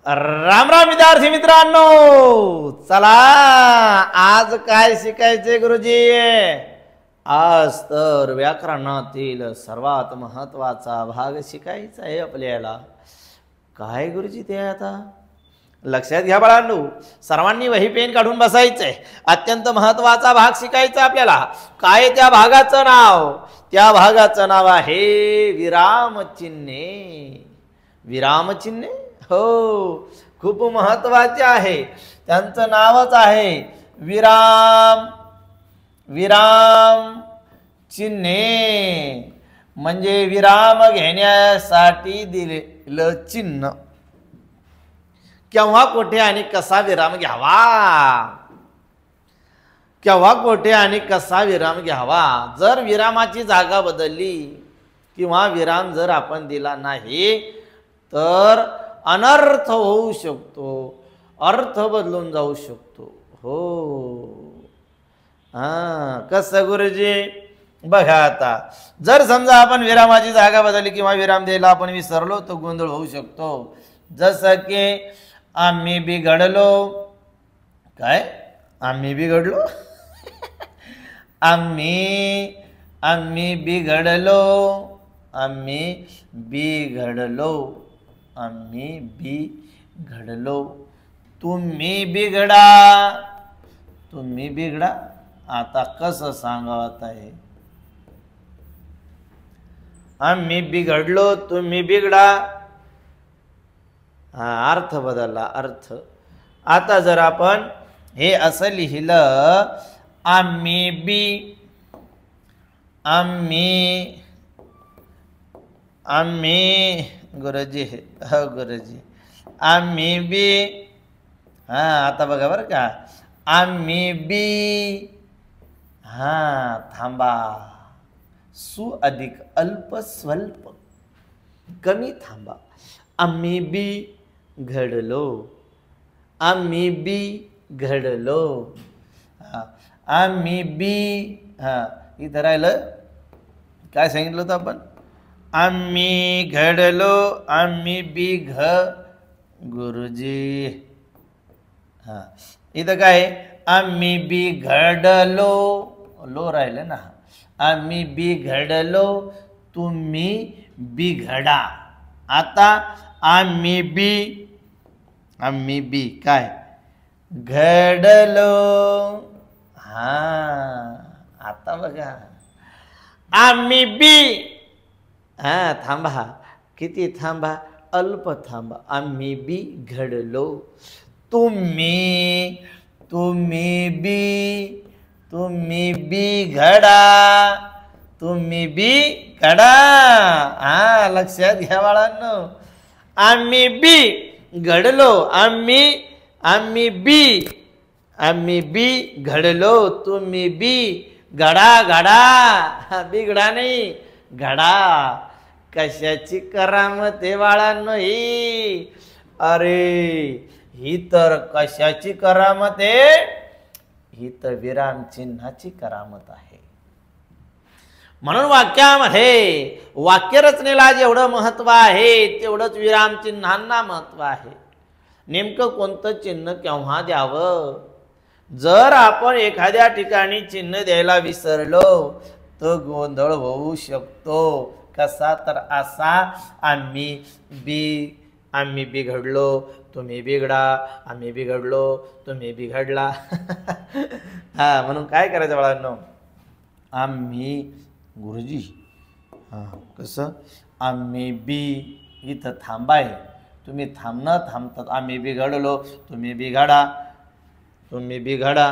राम राम विद्यार्थी मित्रांनो, चला आज काय शिकायचे गुरुजी? आज तर व्याकरणातील सर्वात महत्वाचा भाग शिकायचा आहे आपल्याला. काय गुरुजी ते आता लक्षात घ्या बाळांनो, सर्वांनी वही पेन काढून बसायचंय. अत्यंत महत्वाचा भाग शिकायचा आपल्याला. काय त्या भागाचं नाव? त्या भागाचं नाव आहे विरामचिन्हे. विरामचिन्हे हो, खूप महत्वाचे आहे. त्यांचं नावच आहे विराम. विराम चिन्हे म्हणजे विराम घेण्यासाठी दिलेलं चिन्ह. केव्हा कोठे आणि कसा विराम घ्यावा, केव्हा कोठे आणि कसा विराम घ्यावा. जर विरामाची जागा बदलली किंवा विराम जर आपण दिला नाही तर अनर्थ होऊ शकतो, अर्थ बदलून जाऊ शकतो. हो कसं गुरुजी? बघा आता, जर समजा आपण विरामाची जागा बदलली किंवा विराम द्यायला आपण विसरलो तर गोंधळ होऊ शकतो. जसं की आम्ही बिघडलो. काय? आम्ही बिघडलो आम्ही बिघडलो, आम्ही बिघडलो, आम्ही बिघडलो. तुम्ही बिघडा, तुम्ही बिघडा. आता कसं सांगावं आता हे? आम्ही बिघडलो, तुम्ही बिघडा. अर्थ बदलला, अर्थ. आता जर आपण हे असं लिहिलं, आम्ही गुरुजी, हो गुरुजी, आम्ही बी. आता बघा बरं का, आम्ही बी. थांबा. सु अधिक अल्प स्वल्प कमी थांबा. आम्ही बी घडलो, आम्ही बी घडलो. आम्ही बी. इथं राहिलं काय सांगितलं होतं आपण? आम्ही घडलो, आम्ही बिघ. गुरुजी इथं काय? आम्ही बिघडलो, लो राहिलं ना. आम्ही बिघडलो, तुम्ही बिघडा. आता आम्ही बी काय? घडलो. आता बघा, आम्ही बी. थांबा, किती थांबा? अल्प थांबा. आम्ही बी घडलो, तुम्ही बी घडा, तुम्ही बी घडा. लक्षात घ्या बाळांनो, आम्ही बी घडलो, आम्ही बी घडलो, तुम्ही बी घडा. घडा बिघडा नाही, घडा. कशाची करामत आहे बाळांनो ही? अरे ही तर कशाची करामत आहे? ही तर विराम चिन्हाची करामत आहे. म्हणून वाक्यामध्ये, वाक्यरचनेला जेवढं महत्व आहे तेवढंच विराम चिन्हांना महत्व आहे. नेमकं कोणतं चिन्ह केव्हा द्यावं? जर आपण एखाद्या ठिकाणी चिन्ह द्यायला विसरलो तर गोंधळ होऊ शकतो. कसा? तर असा, आम्ही बिघडलो, तुम्ही बिघडा. आम्ही बिघडलो, तुम्ही बिघडला. म्हणून काय करायचं बाळांनो? आम्ही गुरुजी कसं? आम्ही बी. इथं थांबाय, तुम्ही थांबतात. आम्ही बिघडलो, तुम्ही बिघडा, तुम्ही बिघडा,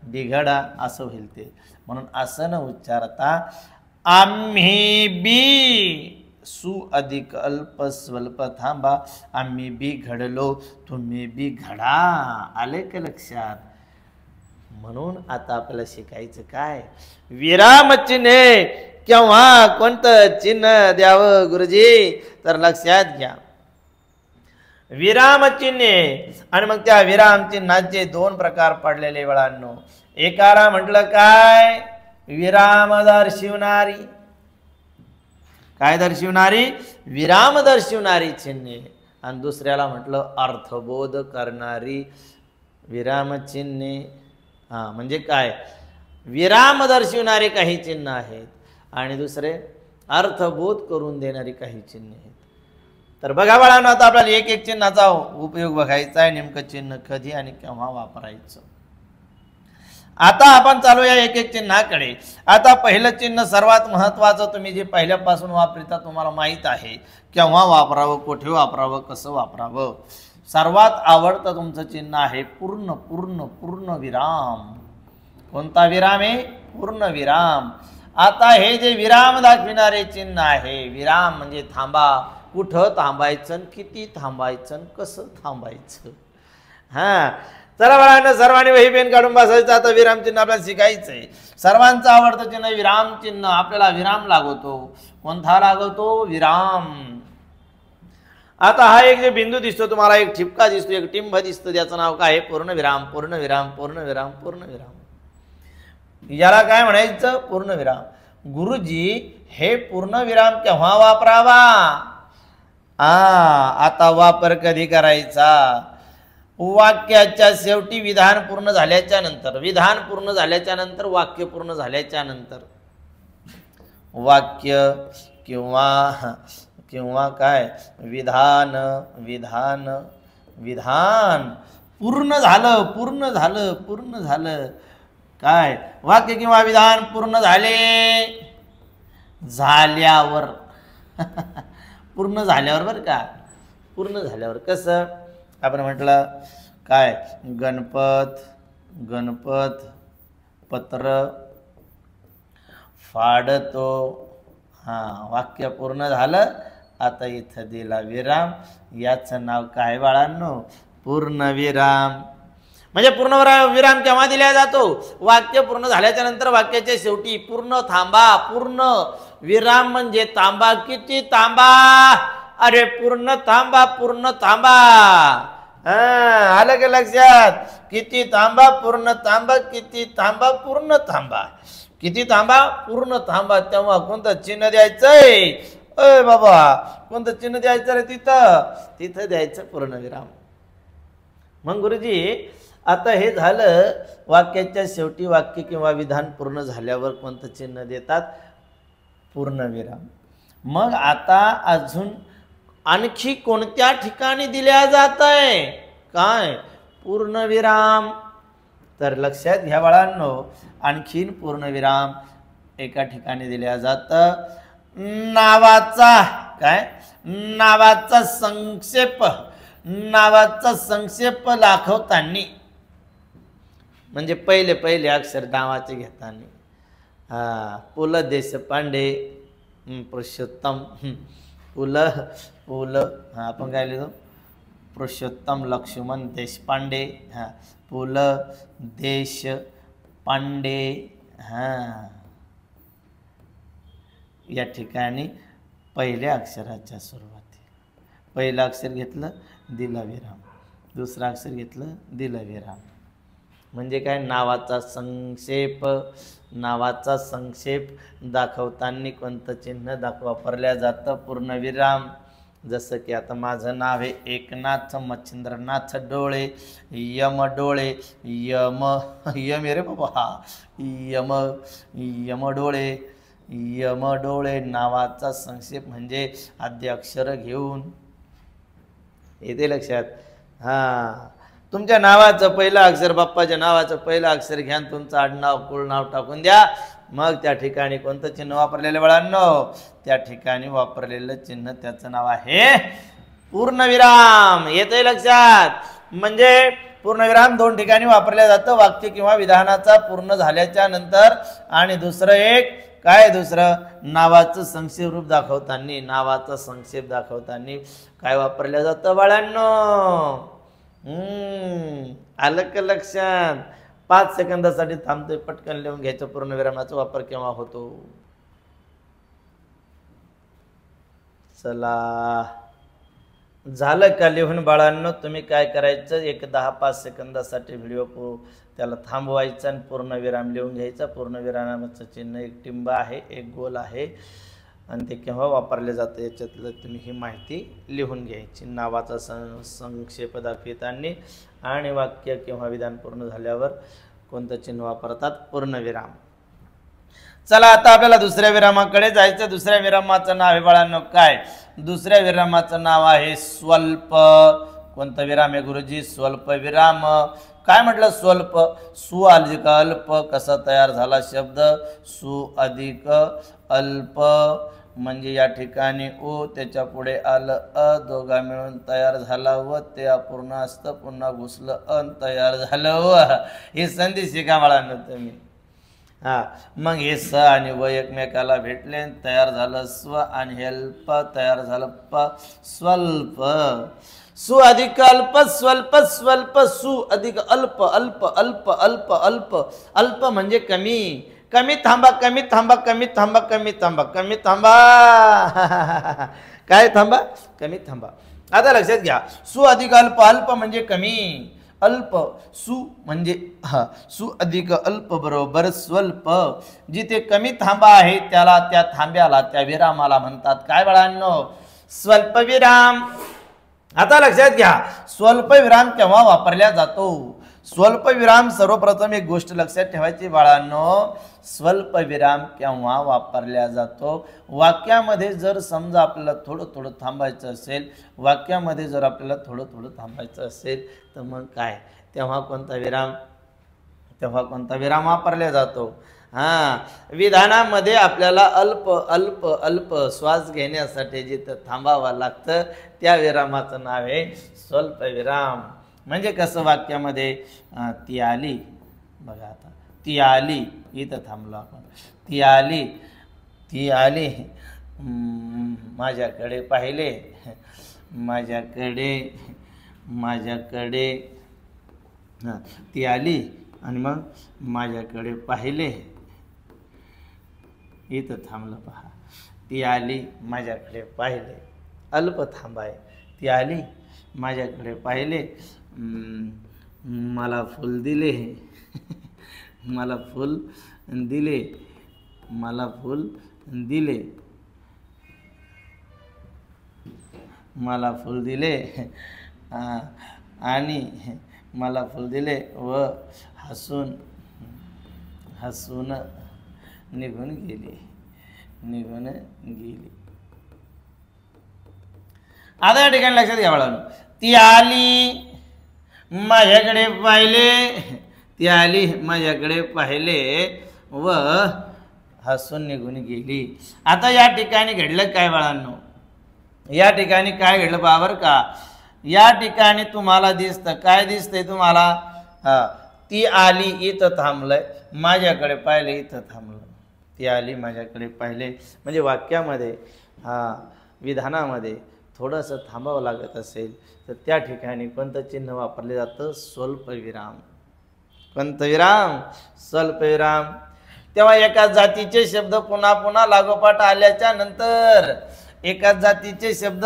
बिघडा असं होईल ते. म्हणून असं न उच्चारता आम्ही बी. सु अधिक अल्प स्वल्प थांबा. आम्ही बी घडलो, तुम्ही बी घडा. आले का लक्षात? म्हणून आता आपल्याला शिकायचं काय? विराम चिन्हे केव्हा कोणतं चिन्ह द्यावं गुरुजी? तर लक्षात घ्या, विराम चिन्हे. आणि मग त्या विराम चिन्हाचे दोन प्रकार पडलेले बाळांनो. एकाला म्हटलं काय? विराम दर्शविणारी. काय दर्शविणारी? विराम दर्शविणारी चिन्हे. आणि दुसऱ्याला म्हटलं अर्थबोध करणारी विरामचिन्हे. म्हणजे काय, विराम दर्शविणारे काही चिन्ह आहेत आणि दुसरे अर्थबोध करून देणारी काही चिन्हे आहेत. तर बघा बाळांनो, आता आपल्याला एक एक चिन्हाचा उपयोग बघायचा आहे, नेमकं चिन्ह कधी आणि केव्हा वापरायचं. आता आपण चालूया एक एक चिन्हाकडे. आता पहिलं चिन्ह सर्वात महत्वाचं, तुम्ही जे पहिल्यापासून वापरता तुम्हाला माहित आहे केव्हा वापरावं, कुठे वापरावं, कसं वापरावं. सर्वात आवडतं तुमचं चिन्ह आहे पूर्ण पूर्ण पूर्ण विराम. कोणता विराम आहे? पूर्ण विराम. आता हे जे विराम दाखविणारे चिन्ह आहे, विराम म्हणजे थांबा, कुठं थांबायचं, किती थांबायचं, कसं थांबायचं. चला बाळांनो, सर्वांनी वही पेन काढून बसायचं. आता विराम चिन्ह आपल्याला शिकायचंय. सर्वांचं आवडतं चिन्ह विराम चिन्ह. आपल्याला विराम लागवतो. कोणता लागवतो? विराम. आता हा एक जे बिंदू दिसतो तुम्हाला, एक ठिपका दिसतो, एक टिंब दिसतो, त्याचं नाव काय आहे? पूर्णविराम. पूर्णविराम पूर्णविराम पूर्णविराम. याला काय म्हणायचं? पूर्णविराम. गुरुजी, हे पूर्णविराम केव्हा वापरावा? आता वापर कधी करायचा? वाक्याच्या शेवटी विधान पूर्ण झाल्याच्या नंतर. विधान पूर्ण झाल्याच्या नंतर, वाक्य पूर्ण झाल्याच्या नंतर. वाक्य किंवा काय, विधान विधान विधान पूर्ण झालं, पूर्ण झालं, पूर्ण झालं. काय, वाक्य किंवा विधान पूर्ण झाल्यावर पूर्ण झाल्यावर बरं का, पूर्ण झाल्यावर. कसं आपण म्हटलं काय, गणपत पत्र फाडतो. वाक्य पूर्ण झालं. आता इथं दिला विराम. याचं नाव काय बाळांनो? पूर्णविराम. म्हणजे पूर्ण विराम केव्हा दिला जातो? वाक्य पूर्ण झाल्याच्या नंतर, वाक्याच्या शेवटी. पूर्ण थांबा. पूर्ण विराम म्हणजे थांबा. किती थांबा? अरे पूर्ण थांबा, पूर्ण थांबा. आलं का लक्षात? किती थांबा, पूर्ण थांबा, किती थांबा, पूर्ण थांबा. किती थांबा, पूर्ण थांबा. तेव्हा कोणतं चिन्ह द्यायचंय? अय बाबा, कोणतं चिन्ह द्यायचं रे? तिथं द्यायचं पूर्णविराम. मग गुरुजी, आता हे झालं वाक्याच्या शेवटी. वाक्य किंवा विधान पूर्ण झाल्यावर कोणतं चिन्ह देतात? पूर्णविराम. मग आता अजून आणखी कोणत्या ठिकाणी दिल्या जात आहे काय पूर्णविराम? तर लक्षात घ्या बाळांनो, आणखीन पूर्णविराम एका ठिकाणी दिल्या जातं. नावाचा काय, नावाचा संक्षेप दाखवताना, म्हणजे पहिले अक्षर नावाचे घेताना. पु ल देशपांडे, पुरुषोत्तम, पुल आपण काय लिहितो? पुरुषोत्तम लक्ष्मण देशपांडे. पु ल देशपांडे. या ठिकाणी पहिल्या अक्षराच्या सुरुवातीला पहिलं अक्षर घेतलं, दिला विराम. दुसरं अक्षर घेतलं, दिला विराम. म्हणजे काय, नावाचा संक्षेप दाखवताना कोणतं चिन्ह वापरल्या जातं? पूर्णविराम. जसं की आता माझं नाव आहे एकनाथ मच्छिंद्रनाथ डोळे. यम डोळे, यम रे बाबा, यम डोळे. नावाचा संक्षेप म्हणजे आद्य अक्षर घेऊन. येते लक्षात? तुमच्या नावाचं पहिलं अक्षर, बाप्पाच्या नावाचं पहिलं अक्षर घ्या, तुमचं आडनाव कुळ नाव टाकून द्या. मग त्या ठिकाणी कोणतं चिन्ह वापरलेलं बाळांनो? त्या ठिकाणी वापरलेलं चिन्ह, त्याचं नाव आहे पूर्णविराम. येतंय लक्षात? म्हणजे पूर्णविराम दोन ठिकाणी वापरलं जातं. वाक्य किंवा विधानाचा पूर्ण झाल्याच्या नंतर, आणि दुसरं एक काय, दुसरं नावाचं संक्षेप रूप दाखवताना. नावाचा संक्षेप दाखवताना काय वापरलं जातं बाळांनो? आलं का लक्षात? 5 सेकंदासाठी थांबतोय, पटकन लिहून घ्यायचं. पूर्णविरामाचा वापर केव्हा होतो? चला, झालं का लिहून बाळांनो? तुम्ही काय करायचं, एक 10-5 सेकंदासाठी व्हिडिओ त्याला थांबवायचं आणि पूर्णविराम लिहून घ्यायचा. पूर्णविरामाचं चिन्ह एक टिंब आहे, एक गोल आहे. आणि ते केव्हा वापरले जातं याच्यातलं तुम्ही ही माहिती लिहून घ्यायची. नावाचा संक्षेप दाखविताना आणि वाक्य किंवा विधान पूर्ण झाल्यावर कोणतं चिन्ह वापरतात, पूर्णविराम. चला आता आपल्याला दुसऱ्या विरामाकडे जायचं. दुसऱ्या विरामाचं नाव आहे बाळांनो काय? दुसऱ्या विरामाचं नाव आहे स्वल्प. कोणतं विराम आहे गुरुजी? स्वल्प विराम. काय म्हटलं? स्वल्प. सु अधिक अल्प कसा तयार झाला शब्द? सु अधिक अल्प म्हणजे या ठिकाणी ओ त्याच्या पुढे आलं अ, दोघा मिळून तयार झाला व ते अपूर्ण असतं, पुन्हा घुसलं अन तयार झालं व. हे संधी शिका बाळांनो तुम्ही. मग हे स आणि व एकमेकाला भेटले, तयार झालं स्व आणि हे अल्प तयार झालं प. स्वल्प. सु अधिक अल्प स्वल्प. स्वल्प सु अधिक अल्प. अल्प अल्प अल्प अल्प. अल्प म्हणजे कमी. कमी थांबा, कमी थांबा, कमी थांबा, कमी थांबा, कमी थांबा. काय थांबा? कमी थांबा. आता लक्षात घ्या. सु अधिक अल्प. अल्प म्हणजे कमी. अल्प. सु म्हणजे सु अधिक अल्प बरोबर स्वल्प. जिथे कमी थांबा आहे त्याला, त्या थांब्याला, त्या विरामाला म्हणतात काय बाळांनो? स्वल्प विराम. आता लक्षात घ्या, स्वल्प विराम केव्हा वापरला जातो? स्वल्प विराम सर्वप्रथम एक गोष्ट लक्षात ठेवायची बाळांनो, स्वल्प विराम केव्हा वापरला जातो? वाक्यामध्ये जर समजा आपल्याला थोडं थोडं थांबायचं असेल, वाक्यामध्ये जर आपल्याला थोडं थोडं थांबायचं असेल तर मग काय, तेव्हा कोणता विराम वापरला जातो? विधानामध्ये आपल्याला अल्प अल्प अल्प श्वास घेण्यासाठी जिथं थांबावं लागतं त्या विरामाचं नाव आहे स्वल्प विराम. म्हणजे कसं? वाक्यामध्ये ती आली, बघा आता ती आली, इथं थांबलो आपण. ती आली, ती आली, माझ्याकडे पाहिले, माझ्याकडे ती आली आणि मग माझ्याकडे पाहिले, इथं थांबलं पहा. ती आली, माझ्याकडे पाहिले, अल्प थांबाय. ती आली, माझ्याकडे पाहिले, मला फुल दिले, मला फुल दिले, मला फुल दिले, मला फुल दिले, आणि मला फुल दिले व हसून हसून निघून गेली, निघून गेली. आता या ठिकाणी लक्षात घ्या बाळांनो, ती आली, माझ्याकडे पाहिले, ती आली, माझ्याकडे पाहिले व हसून निघून गेली. आता या ठिकाणी घडलं काय बाळांनो? या ठिकाणी काय घडलं पहा बरं का. या ठिकाणी तुम्हाला दिसतं, काय दिसतंय तुम्हाला? ती आली, इथं थांबलंय, माझ्याकडे पाहिले, इथं थांबलं. ती आली, माझ्याकडे पाहिले म्हणजे वाक्यामध्ये विधानामध्ये थोडंसं थांबावं लागत असेल तर त्या ठिकाणी कोणतं चिन्ह वापरले जातं? स्वल्पविराम. कोणतं विराम? स्वल्पविराम. तेव्हा एका जातीचे शब्द पुन्हा पुन्हा लागोपाठ आल्याच्या नंतर, एकाच जातीचे शब्द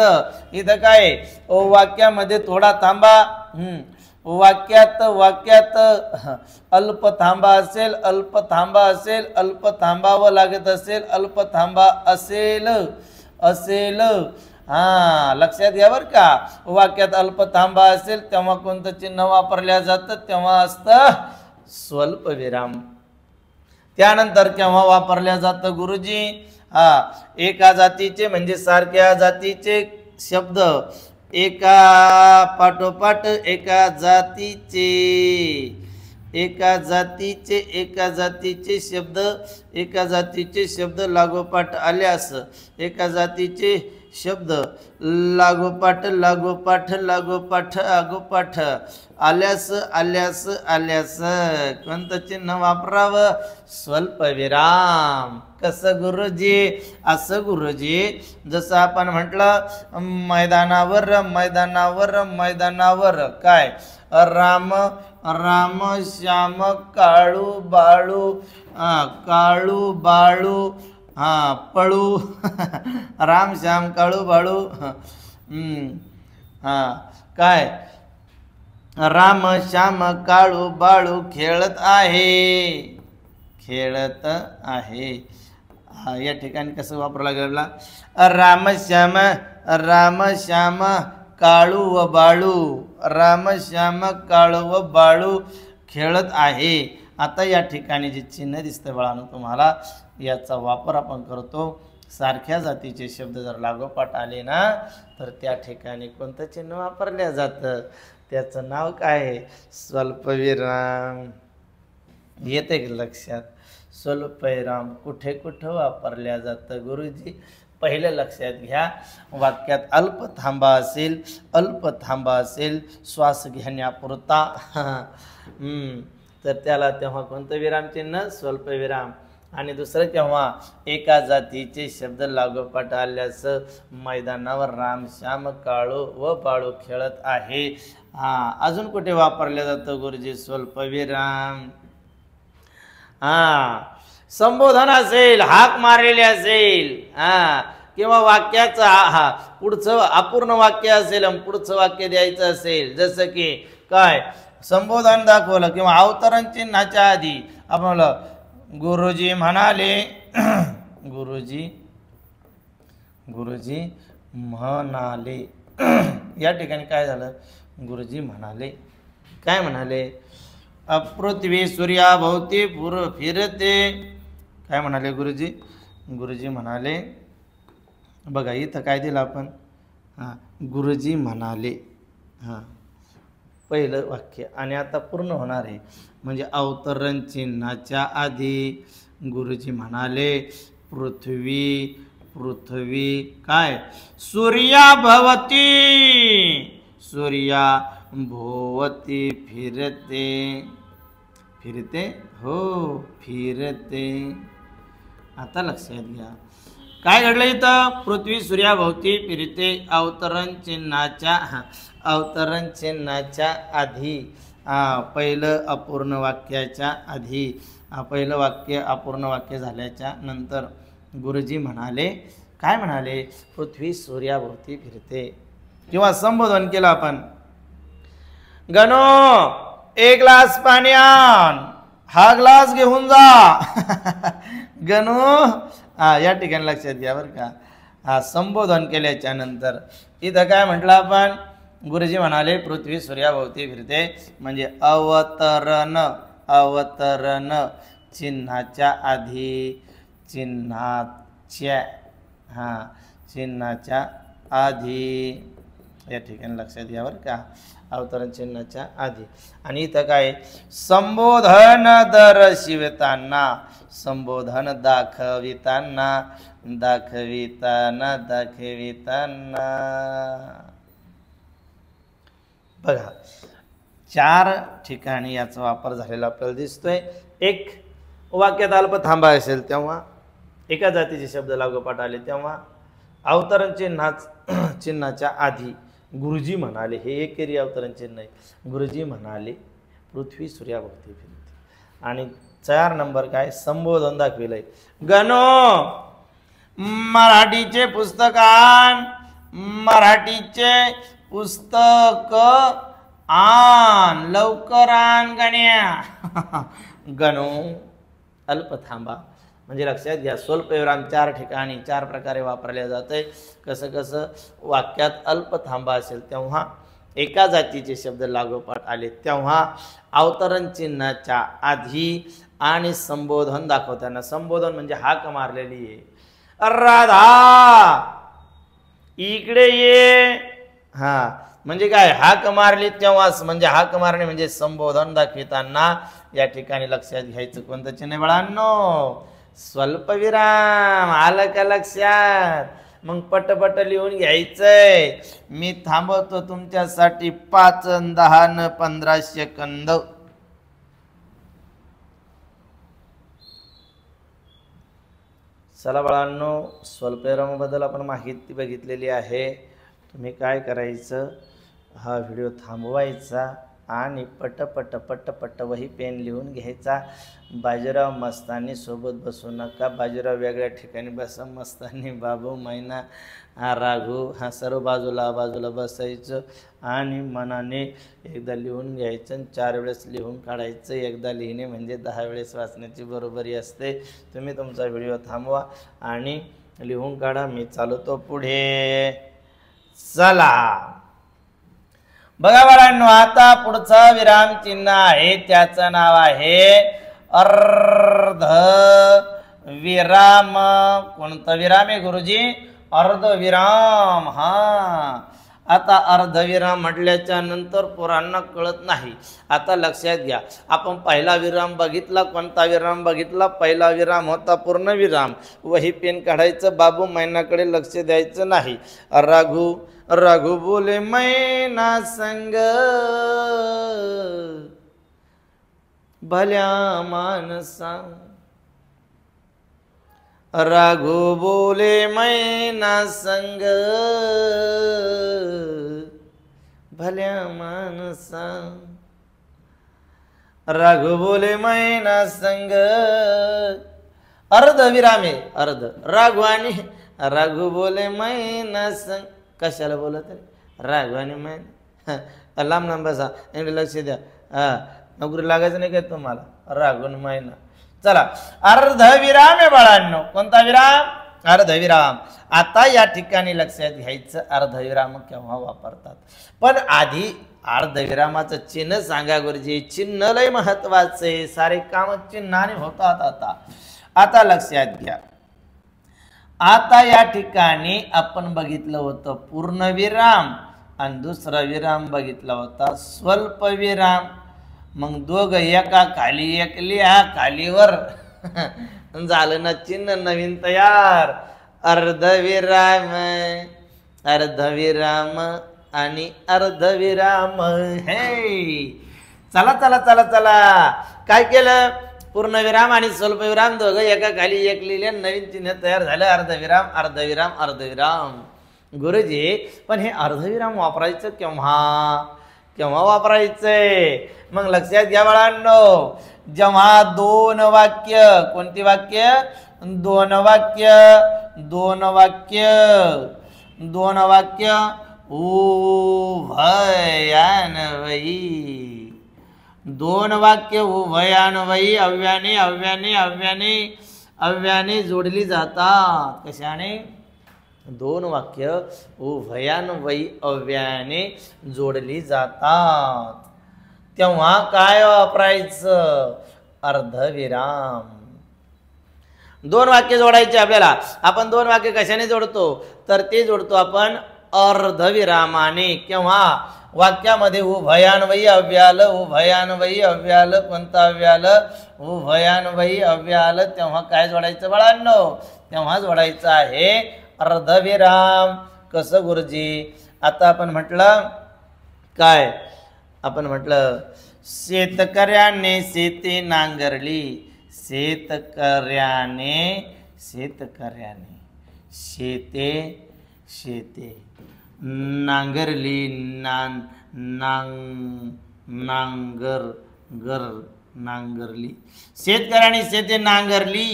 इथं काय वाक्यामध्ये थोडा थांबा, वाक्यात अल्प थांबा असेल, अल्प थांबा असेल, अल्प थांबावं लागत असेल, अल्प थांबा असेल असेल लक्षात घ्या बरं का. वाक्यात अल्प थांबा असेल तेव्हा कोणतं चिन्ह वापरल्या जातं? तेव्हा असतं स्वल्पविराम. त्यानंतर केव्हा वापरल्या जातं गुरुजी? एका जातीचे म्हणजे सारख्या जातीचे शब्द, एका पाठोपाठ एका जातीचे शब्द, एका जातीचे शब्द लागोपाठ आल्यास, एका जातीचे शब्द लागोपाठ आल्यास कोणतं चिन्ह वापरावं? स्वल्पविराम. कसं गुरुजी? असं गुरुजी, जसं आपण म्हटलं मैदानावर काय राम श्याम काळू बाळू पळू राम श्याम काळू बाळू काय राम श्याम काळू बाळू खेळत आहे या ठिकाणी कसं वापरला गेला, रामश्याम रामश्याम काळू व बाळू, रामश्याम काळू व बाळू खेळत आहे. आता या ठिकाणी जे चिन्ह दिसतं बाळांनो तुम्हाला, याचा वापर आपण करतो. सारख्या जातीचे शब्द जर लागोपाठ आले ना तर त्या ठिकाणी कोणतं चिन्ह वापरलं जातं, त्याचं नाव काय आहे, स्वल्पविराम. येते की लक्षात? स्वल्पविराम कुठे कुठं वापरल्या जातं गुरुजी? पहिलं लक्षात घ्या, वाक्यात अल्प थांबा असेल, अल्प थांबा असेल, श्वास घेण्यापुरता तर त्याला तेव्हा कोणतं विरामचिन्ह, स्वल्पविराम. आणि दुसरं केव्हा एका जातीचे शब्द लागोपाठ आल्यास मैदानावर रामश्याम काळू व बाळू खेळत आहे. अजून कुठे वापरलं जातं गुरुजी स्वल्पविराम? संबोधन असेल, हाक मारलेले असेल, किंवा वाक्याचं पुढचं अपूर्ण वाक्य असेल आणि पुढचं वाक्य द्यायचं असेल, जसं की काय संबोधन दाखवलं किंवा अवतरण चिन्हाच्या आधी आपण गुरुजी म्हणाले, गुरुजी म्हणाले, या ठिकाणी काय झालं, गुरुजी म्हणाले, काय म्हणाले, पृथ्वी सूर्याभोवती फिरते, काय म्हणाले गुरुजी, गुरुजी म्हणाले. बघा इथं काय दिलं आपण, गुरुजी म्हणाले, पहिलं वाक्य. आणि आता पूर्ण होणार आहे म्हणजे अवतरण चिन्हाच्या आधी गुरुजी म्हणाले, पृथ्वी काय सूर्याभोवती फिरते हो फिरते. आता लक्षात घ्या काय घडलं इथं, पृथ्वी सूर्याभोवती फिरते, अवतरण चिन्हाच्या आधी पहिलं अपूर्ण वाक्याच्या आधी, पहिलं वाक्य अपूर्ण वाक्य झाल्याच्या नंतर गुरुजी म्हणाले, काय म्हणाले, पृथ्वी सूर्याभोवती फिरते. किंवा संबोधन केलं आपण, गणो एक ग्लास पाणी आण, हा ग्लास घेऊन जा. गणू या ठिकाणी लक्षात घ्या बरं का, संबोधन केल्याच्या नंतर इथं काय म्हटलं आपण, गुरुजी म्हणाले पृथ्वी सूर्याभोवती फिरते, म्हणजे अवतरण चिन्हाच्या आधी, चिन्हाच्या आधी, या ठिकाणी लक्षात घ्या बरं का, अवतरण चिन्हाच्या आधी. आणि इथं काय संबोधन दर्शविताना, संबोधन दाखविताना, बघा 4 ठिकाणी याचा वापर झालेला आपल्याला दिसतोय. एक वाक्यात अल्प थांबा असेल तेव्हा, एका जातीचे शब्द लागोपाठ आले तेव्हा, अवतरण चिन्हाच्या आधी गुरुजी म्हणाले, हे एकेरी अवतरण चिन्ह आहे, गुरुजी म्हणाले पृथ्वी सूर्याभोवती फिरते. आणि 4 नंबर काय संबोधन दाखविलंय, गणो मराठीचे पुस्तक आण, मराठीचे पुस्तक आण, लवकर आण गण्या. गणो अल्प थांबा, म्हणजे लक्षात घ्या स्वल्पविराम 4 ठिकाणी 4 प्रकारे वापरले जाते. कसं वाक्यात अल्प थांबा असेल तेव्हा, एका जातीचे शब्द लागोपाठ आले तेव्हा, अवतरण चिन्हाच्या आधी, आणि संबोधन दाखवताना. संबोधन म्हणजे हाक मारलेली आहे, राधा इकडे ये, म्हणजे काय हाक मारली तेव्हाच, म्हणजे हाक मारणे म्हणजे संबोधन दाखविताना. या ठिकाणी लक्षात घ्यायचं कोणतं चिन्ह बाळांनो, स्वल्पविराम. आलं का लक्षात? मग पटपट लिहून घ्यायचंय. मी थांबवतो तुमच्यासाठी 5, 10 आणि 15 सेकंद. चला बाळांनो, स्वल्पविरामाबद्दल आपण माहिती बघितलेली आहे. तुम्ही काय करायचं, हा व्हिडिओ थांबवायचा आणि पट पट पट पट वही पेन लिहून घ्यायचा. बाजीराव मस्तानी सोबत बसू नका. बाजीराव वेगळ्या ठिकाणी बसा. मस्तानी, बाबू, मैना, राघू हा सर्व बाजूला बसायचं आणि मनाने एकदा लिहून घ्यायचं. 4 वेळेस लिहून काढायचं. एकदा लिहिणे म्हणजे 10 वेळेस वाचण्याची बरोबरी असते. तुम्ही तुमचा व्हिडिओ थांबवा आणि लिहून काढा. मी चालवतो पुढे. चला बघा बाळांनो, आता पुढचा विराम चिन्ह आहे, त्याचं नाव आहे अर्ध विराम. कोणता विराम आहे गुरुजी? अर्धविराम. हा, आता अर्धविराम म्हटल्याच्या नंतर पोरांना कळत नाही. आता लक्षात घ्या, आपण पहिला विराम बघितला. कोणता विराम बघितला? पहिला विराम होता पूर्ण विराम. वही पेन काढायचं. बाबू मैनाकडे लक्ष द्यायचं नाही. रघु बोले मैना संग भल्या मानसा. रघु बोले मैना संग भल्या मानसा. रघु बोले मैना संग. अर्ध विराम आहे. अर्ध राघू आणि रघु बोले मैना संग. कशाला बोलत राघू आणि मैना? लांब बसा. एवढे लक्ष द्या. नोकरी लागायचं नाही काय तुम्हाला? राघू आणि मैना. चला, अर्धविराम आहे बाळांनो. कोणता विराम? अर्धविराम. आता या ठिकाणी लक्षात घ्यायचं, अर्धविराम केव्हा वापरतात. पण आधी अर्धविरामाचं चिन्ह सांगा गुरुजी. चिन्ह लय महत्वाचे. सारे काम चिन्हाने होतात. आता लक्षात घ्या. आता या ठिकाणी आपण बघितलं होतं पूर्णविराम आणि दुसरा विराम बघितला होता स्वल्प विराम. मग दोघं एका खाली एक लिहा. खालीवर झालं ना चिन्ह नवीन तयार. अर्धविराम, अर्धविराम आणि अर्धविराम. हे चला चला चला चला, काय केलं? पूर्णविराम आणि स्वल्पविराम दोघं एका खाली एक लिहिले. नवीन चिन्ह तयार झालं. अर्धविराम, अर्धविराम, अर्धविराम. गुरुजी, पण हे अर्धविराम वापरायचं केव्हा वापरायचंय? मग लक्षात घ्या बाळांनो. जेव्हा 2 वाक्य, कोणती वाक्य? 2 वाक्य, 2 वाक्य, 2 वाक्य उभयान्वयी. 2 वाक्य उभयान्वयी अव्याने जोडली जातात. कशाने? 2 वाक्य उभयान्वयी अव्याने जोडली जातात. तेव्हा काय वापरायचं? अर्धविराम. 2 वाक्य जोडायचे आपल्याला. आपण 2 वाक्य कशाने जोडतो? तर ते जोडतो आपण अर्धविरामाने. केव्हा? वाक्यामध्ये उभयान्वयी अव्याल, उभयान्वयी अव्याल. कोणता अव्याल? उभयान्वयी अव्याल. तेव्हा काय जोडायचं बाळांनो? तेव्हा जोडायचं आहे अर्धविराम. कसं गुरुजी? आता आपण म्हटलं काय? आपण म्हटलं शेतकऱ्याने शेती नांगरली. शेतकऱ्याने शेते नांगरली. नांगरली. शेतकऱ्याने शेते नांगरली.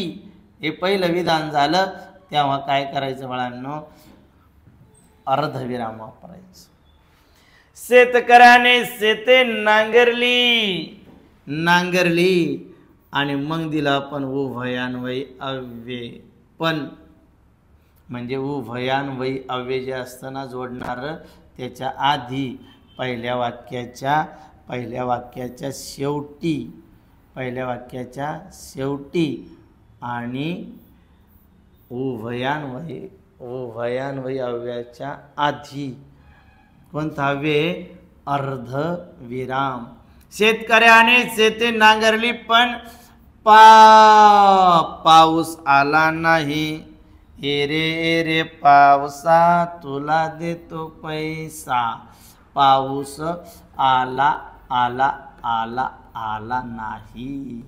हे पहिलं विधान झालं. तेव्हा काय करायचं बाळांनो? अर्धविराम वापरायचं. शेतकऱ्याने शेते नांगरली आणि मग दिला आपण उभयान्वयी अव्यय. पण म्हणजे उभयान्वयी अव्यय जे असताना जोडणार त्याच्या आधी पहिल्या वाक्याच्या शेवटी आणि उभयान्वयी अव्ययाच्या आधी कोणता अव्यय? अर्धविराम. शेतकऱ्याने शेते नांगरली पण पाऊस आला नाही. रे पावसा तुला देतो पैसा. पाऊस आला नाही.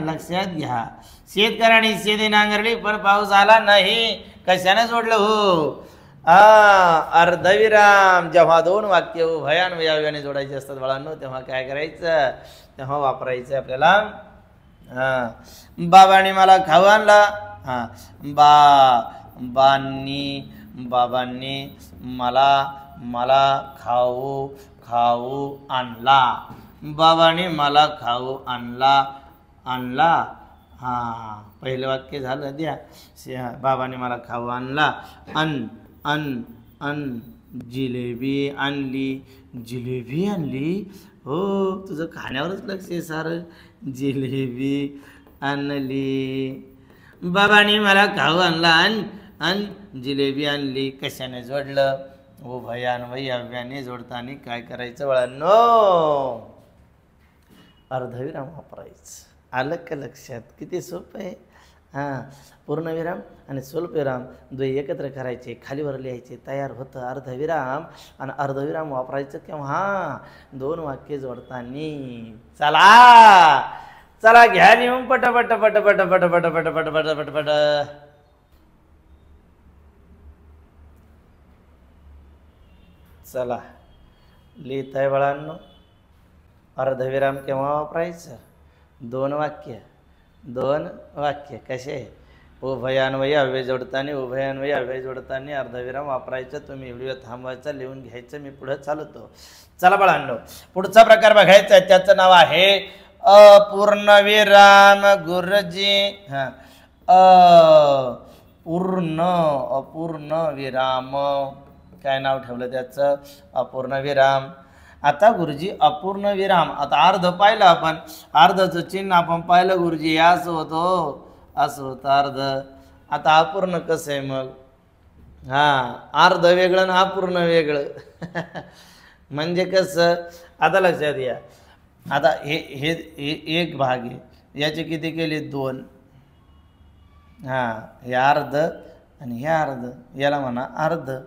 लक्षात घ्या. शेतकऱ्याने शेती नांगरली पण पाऊस आला नाही. कशाने जोडलं? हो, अर्धविराम जेव्हा दोन वाक्य उभयान्वयी अव्ययाने जोडायचे असतात बाळांनो तेव्हा काय करायचं तेव्हा वापरायचं आपल्याला बाबांनी मला खाऊ आणला बाबांनी मला खाऊ आणला बाबांनी मला खाऊ आणला पहिलं वाक्य झालं द्या बाबांनी मला खाऊ आणला जिलेबी आणली हो तुझं खाण्यावरच लक्ष आहे सारं जिलेबी आणली बाबांनी मला खाऊ आणला जिलेबी आणली कशाने जोडलं उभयान्वयी अव्ययाने जोडताना काय करायचं बाळांनो अर्धविराम वापरायचं आलं का लक्षात किती सोपं आहे पूर्णविराम आणि स्वल्पविराम द्वय एकत्र करायचे खालीवर लिहायचे तयार होतं अर्धविराम आणि अर्धविराम वापरायचं केव्हा दोन वाक्य जोडताना चला घ्या लिहून पटापट चला लिहित आहे बाळांनो अर्धविराम केव्हा वापरायचं दोन वाक्य कसे उभयान्वयी अव्यय जोडताना अर्धविराम वापरायचं तुम्ही व्हिडिओ थांबवायचा लिहून घ्यायचं मी पुढे चालवतो चला बाळांनो पुढचा प्रकार बघायचा आहे त्याचं नाव आहे अपूर्णविराम गुरुजी अपूर्ण विराम काय नाव ठेवलं त्याचं अपूर्णविराम आता गुरुजी अपूर्ण विराम आता अर्ध पाहिलं आपण अर्धचं चिन्ह आपण पाहिलं गुरुजी असं होतं अर्ध आता अपूर्ण कसं आहे मग अर्ध वेगळं ना अपूर्ण वेगळं म्हणजे कसं आता लक्षात या आता हे एक भाग आहे याचे किती केले दोन हे अर्ध आणि हे अर्ध याला म्हणा अर्ध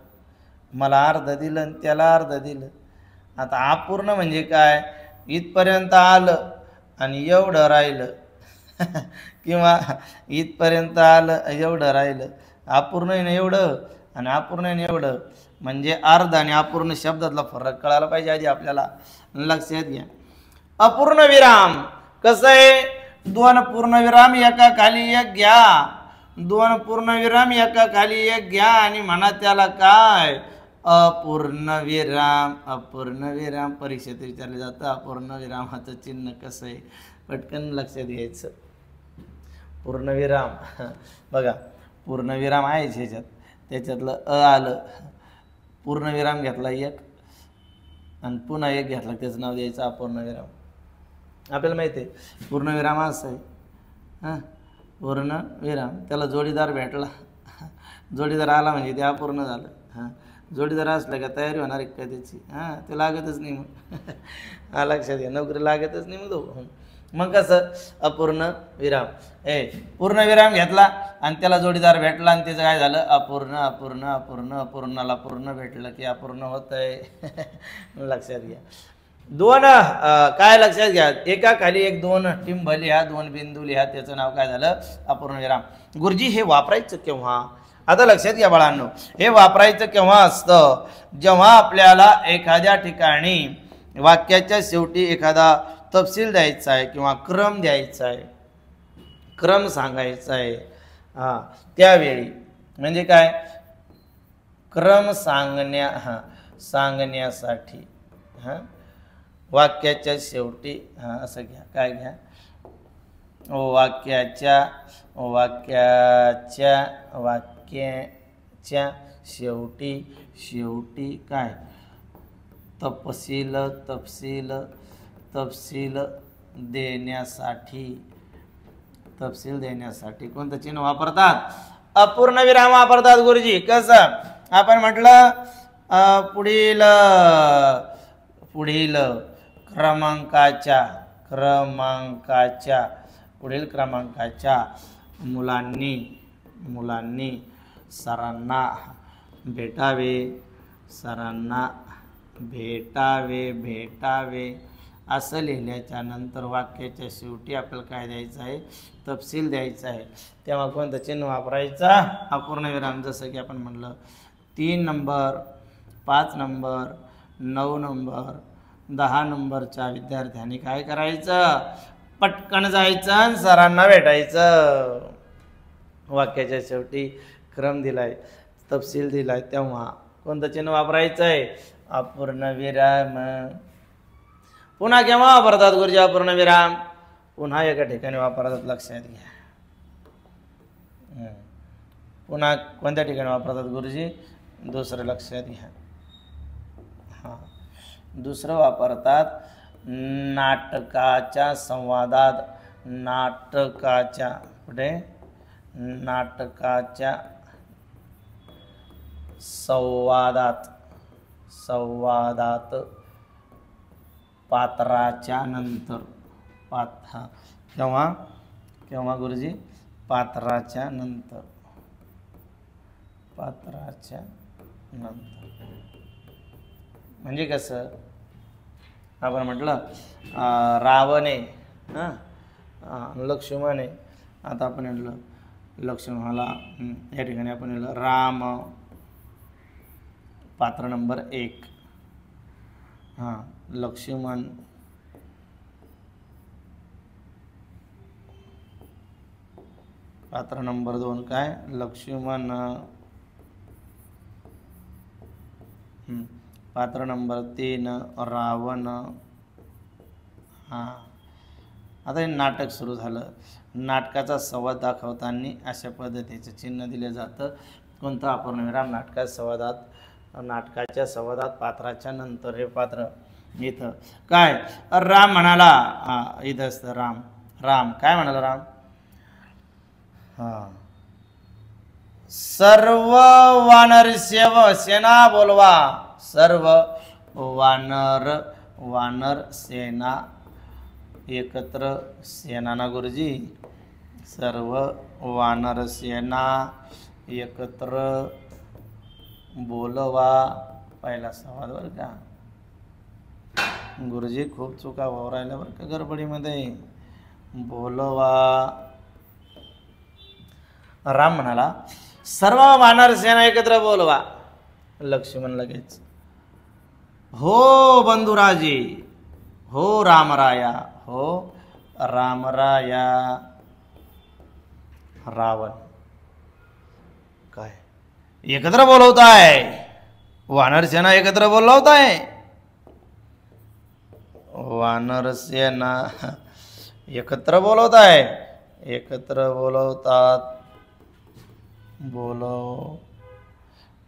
मला अर्ध दिलं आणि त्याला अर्ध दिलं आता अपूर्ण म्हणजे काय इथपर्यंत आलं आणि एवढं राहिलं किंवा इथपर्यंत आलं एवढं राहिलं अपूर्ण आहे ना एवढं आणि अपूर्ण आहे ना एवढं म्हणजे अर्ध आणि अपूर्ण शब्दातला फरक कळायला पाहिजे आधी आपल्याला लक्षात घ्या अपूर्ण विराम कसं आहे दोन पूर्णविराम एका खाली एक घ्या दोन पूर्णविराम एका खाली एक घ्या आणि म्हणा त्याला काय अपूर्णविराम परीक्षेत विचारलं जातं अपूर्णविरामाचं चिन्ह कसं आहे पटकन लक्षात घ्यायचं पूर्णविराम बघा पूर्णविराम आहे ह्याच्यात त्याच्यातलं आलं पूर्णविराम घेतला एक आणि पुन्हा एक घेतला त्याचं नाव द्यायचं अपूर्णविराम आपल्याला माहिती आहे पूर्णविराम असं आहे पूर्णविराम त्याला जोडीदार भेटला जोडीदार आला म्हणजे ते अपूर्ण झालं जोडीदार असलं का तयारी होणार आहे का त्याची ते लागतच नाही मग लक्षात घ्या नोकरी लागतच नाही मग कसं अपूर्ण विराम पूर्णविराम घेतला आणि त्याला जोडीदार भेटला आणि त्याचं काय झालं अपूर्णाला पूर्ण भेटलं की अपूर्ण होत आहे लक्षात घ्या दोन काय लक्षात घ्या एका खाली एक दोन टिंब लिहा दोन बिंदू लिहा त्याचं नाव काय झालं अपूर्णविराम गुरुजी हे वापरायचं केव्हा आता लक्षात घ्या बाळांनो हे वापरायचं केव्हा असतं जेव्हा आपल्याला एखाद्या ठिकाणी वाक्याच्या शेवटी एखादा तपशील द्यायचा आहे किंवा क्रम द्यायचा आहे क्रम सांगायचा आहे त्यावेळी म्हणजे काय क्रम सांगण्यासाठी वाक्याच्या शेवटी असं घ्या काय घ्या वाक्याच्या शेवटी काय तपशील देण्यासाठी कोणतं चिन्ह वापरतात अपूर्णविराम वापरतात गुरुजी कसं आपण म्हटलं पुढील क्रमांकाच्या मुलांनी सरांना भेटावे असं लिहिल्याच्या नंतर वाक्याच्या शेवटी आपल्याला काय द्यायचं आहे तपशील द्यायचा आहे तेव्हा कोणतं चिन्ह वापरायचा अपूर्णविराम जसं की आपण म्हणलं 3 नंबर, 5 नंबर, 9 नंबर, 10 नंबरच्या विद्यार्थ्यांनी काय करायचं, पटकन जायचं आणि सरांना भेटायचं. वाक्याच्या शेवटी क्रम दिलाय, तपशील दिलाय, तेव्हा कोणतं चिन्ह वापरायचं आहे, अपूर्ण विराम. पुन्हा केव्हा वापरतात गुरुजी अपूर्ण विराम, पुन्हा एका ठिकाणी वापरतात, लक्षात घ्या. पुन्हा कोणत्या ठिकाणी वापरतात गुरुजी, दुसरं लक्षात घ्या. हां, दुसरं वापरतात नाटकाच्या संवादात. नाटकाच्या कुठे, नाटकाच्या संवादात, संवादात पात्राच्या नंतर. केव्हा केव्हा गुरुजी, पात्राच्या नंतर, पात्राच्या नंतर. म्हणजे कसं, आपण म्हटलं रावणे लक्ष्मणे, आता आपण म्हटलं लक्ष्मणाला, या ठिकाणी आपण म्हटलं राम, पात्र नंबर 1. हां, लक्ष्मण, पात्र नंबर 2 काय, लक्ष्मण. पात्र नंबर 3 रावण. हां, आता हे नाटक सुरू झालं. नाटकाचा संवाद दाखवताना अशा पद्धतीचं चिन्ह दिलं जातं. कोणतं अपूर्ण विराम, नाटकाच्या संवादात, नाटकाच्या संवादात पात्राच्या नंतर. हे पात्र इथं काय, राम म्हणाला, इथं असतं राम. राम काय म्हणाला, राम, हां, सर्व वानर सेना बोलवा. सर्व वानर, वानर सेना एकत्र, सेना ना गुरुजी, सर्व वानर सेना एकत्र बोलवा. पहिला संवाद बरं का गुरुजी, खूप चुका वावरायला बरं का गडबडीमध्ये. बोलवा. राम म्हणाला सर्व वानर सेना एकत्र बोलवा. लक्ष्मण लगेच, हो बंधुराजी, हो रामराया, हो रामराया. रावण काय, एकत्र बोलवताय, वानर सेना एकत्र बोलवताय. वानर सेना एकत्र बोलवताय, एकत्र बोलवतात.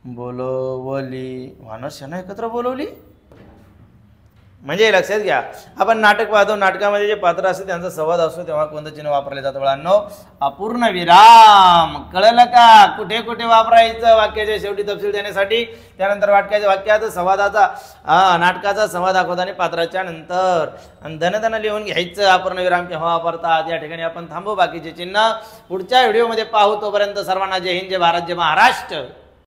बोलवली, वानर सेना एकत्र बोलवली. म्हणजे लक्षात घ्या, आपण नाटक पाहतो, नाटकामध्ये जे पात्र असते त्यांचा संवाद असतो, तेव्हा कोणतं चिन्ह वापरले जातं मुलांनो, अपूर्ण विराम. कळलं का, कुठे कुठे वापरायचं वाक्याच्या शेवटी तपशील देण्यासाठी. त्यानंतर वाक्यात संवादाचा, नाटकाचा संवाद दाखवताना पात्राच्या नंतर. आणि धन लिहून घ्यायचं अपूर्ण विराम केव्हा वापरतात. या ठिकाणी आपण थांबू, बाकीचे चिन्ह पुढच्या व्हिडिओमध्ये पाहू. तोपर्यंत सर्वांना जय हिंद, जय भारत, जय महाराष्ट्र.